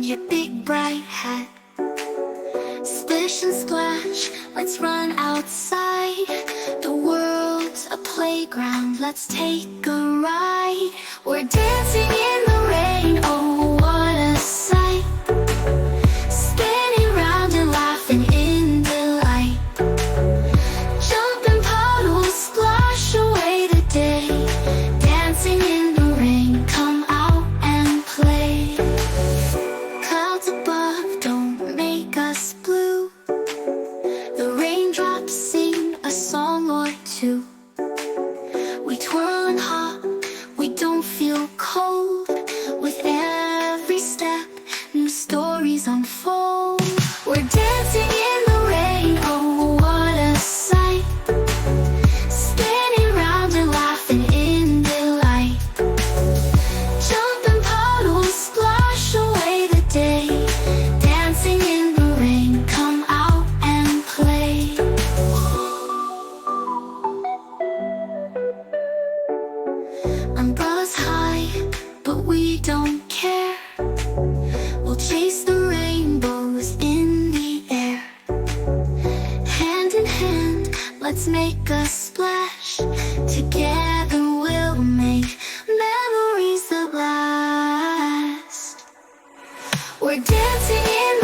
your big bright hat. Splish and splash, let's run outside. The world's a playground, let's take a ride. We're dancing in the rain, oh what a sight. Spinning round and laughing in delight. Jumping puddles, splash away the day. Dancing in the rain, come out and play. Clouds above don't make us blue. The raindrops sing a song or two. We twirl and hop, we don't feel cold. With every step, new stories unfold. We're dancing in the rain, oh what a sight. Spinning round and laughing in delight. Jumping puddles, splash away the day. Dancing in the rain, come out and play. Umbrellas high, but we don't care. We'll chase the rainbows in the air. Hand in hand, let's make a splash. Together we'll make memories that last. We're dancing in